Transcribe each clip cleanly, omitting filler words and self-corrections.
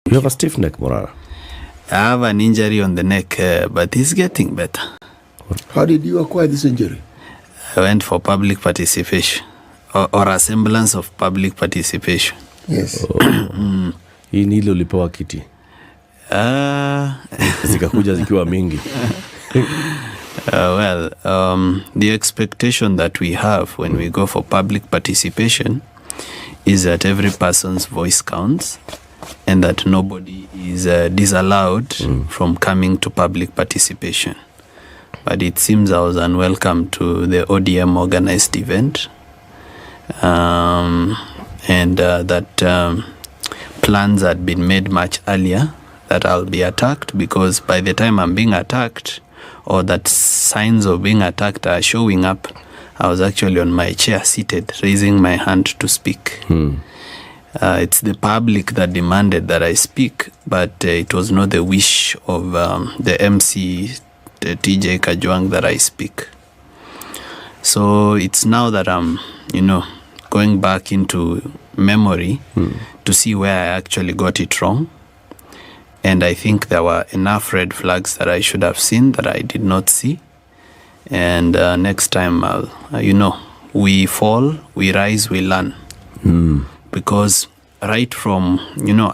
You have a stiff neck, Morara. I have an injury on the neck, but it's getting better. How did you acquire this injury? I went for public participation or a semblance of public participation. Yes. Hii ni ile ulipewa kiti. Zikakuja zikiwa mingi. The expectation that we have when we go for public participation is that every person's voice counts and that nobody is disallowed from coming to public participation. But it seems I was unwelcome to the ODM organized event, and that plans had been made much earlier that I'll be attacked, because by the time I'm being attacked, or that signs of being attacked are showing up, I was actually on my chair seated, raising my hand to speak. It's the public that demanded that I speak, but it was not the wish of the MC, TJ Kajwang, that I speak. So it's now that I'm, going back into memory to see where I actually got it wrong. And I think there were enough red flags that I should have seen that I did not see. And next time, we fall, we rise, we learn. Because right from,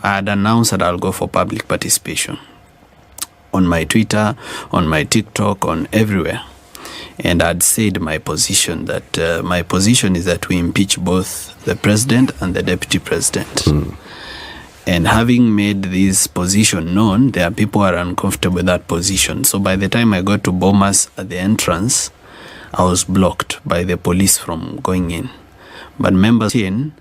I had announced that I'll go for public participation on my Twitter, on my TikTok, on everywhere. And I'd said my position, that my position is that we impeach both the president and the deputy president. And having made this position known, there are people who are uncomfortable with that position. So by the time I got to Bomas at the entrance, I was blocked by the police from going in. But members in,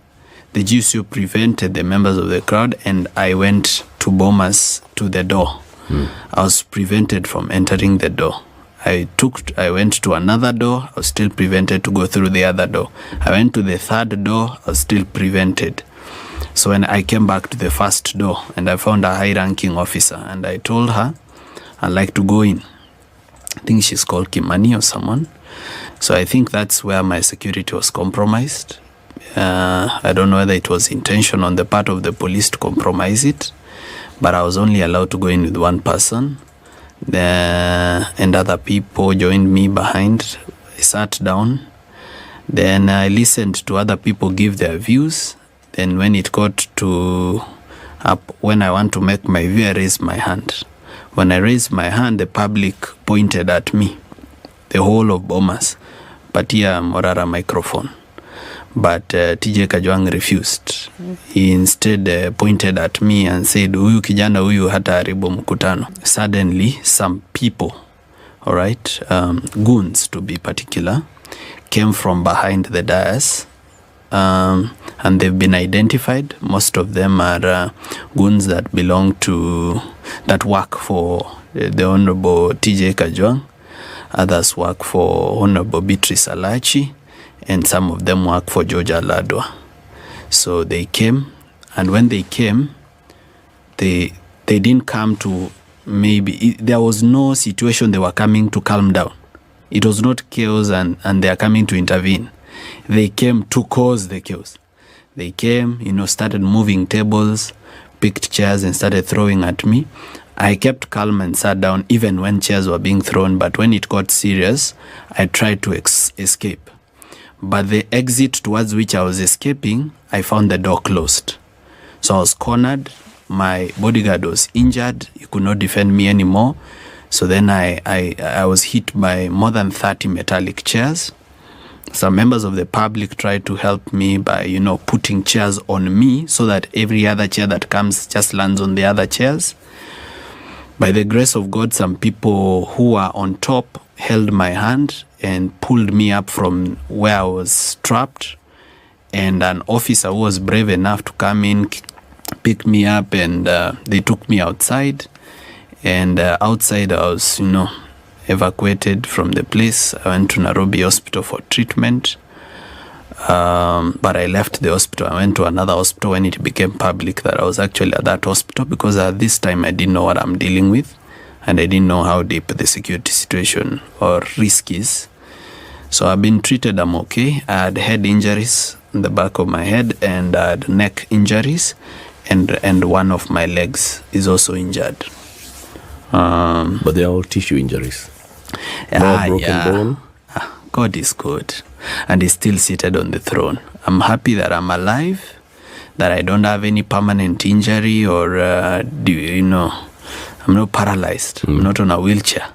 the GSU prevented the members of the crowd, and I went to Bomas to the door. I was prevented from entering the door. I went to another door, I was still prevented to go through the other door. I went to the third door, I was still prevented. So when I came back to the first door, and I found a high-ranking officer, and I told her I'd like to go in. I think she's called Kimani or someone. So I think that's where my security was compromised. I don't know whether it was intention on the part of the police to compromise it, but I was only allowed to go in with one person. And other people joined me behind. I sat down. Then I listened to other people give their views. Then when it got to when I want to make my view, I raised my hand. When I raised my hand, the public pointed at me, the whole of Bomas, patia Morara microphone. But TJ Kajwang refused. He instead pointed at me and said, huyu kijana huyu hata haribu mkutano. Suddenly, some people, all right, goons to be particular, came from behind the dais. And they've been identified. Most of them are goons that that work for the Honorable TJ Kajwang. Others work for Honorable Beatrice Alachi, and some of them work for George Aladwa. So they came, and when they came, they didn't come to there was no situation they were coming to calm down. It was not chaos and they are coming to intervene. They came to cause the chaos. They came, started moving tables, picked chairs and started throwing at me. I kept calm and sat down even when chairs were being thrown, but when it got serious, I tried to escape. But the exit towards which I was escaping, I found the door closed. So I was cornered. My bodyguard was injured. He could not defend me anymore. So then I was hit by more than 30 metallic chairs. Some members of the public tried to help me by, putting chairs on me so that every other chair that comes just lands on the other chairs. By the grace of God, some people who were on top held my hand and pulled me up from where I was trapped. And an officer who was brave enough to come in, pick me up, and they took me outside. And outside I was, evacuated from the place. I went to Nairobi Hospital for treatment. But I left the hospital. I went to another hospital when it became public that I was actually at that hospital, because at this time I didn't know what I'm dealing with, and I didn't know how deep the security situation or risk is. So I've been treated. I'm okay. I had head injuries in the back of my head, and I had neck injuries, and one of my legs is also injured. But they're all tissue injuries. No broken bone. God is good, and He's still seated on the throne. I'm happy that I'm alive, that I don't have any permanent injury, or I'm not paralyzed. I'm not on a wheelchair.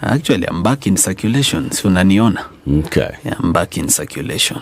Actually, I'm back in circulation. So unaniona. Okay. Yeah, I'm back in circulation.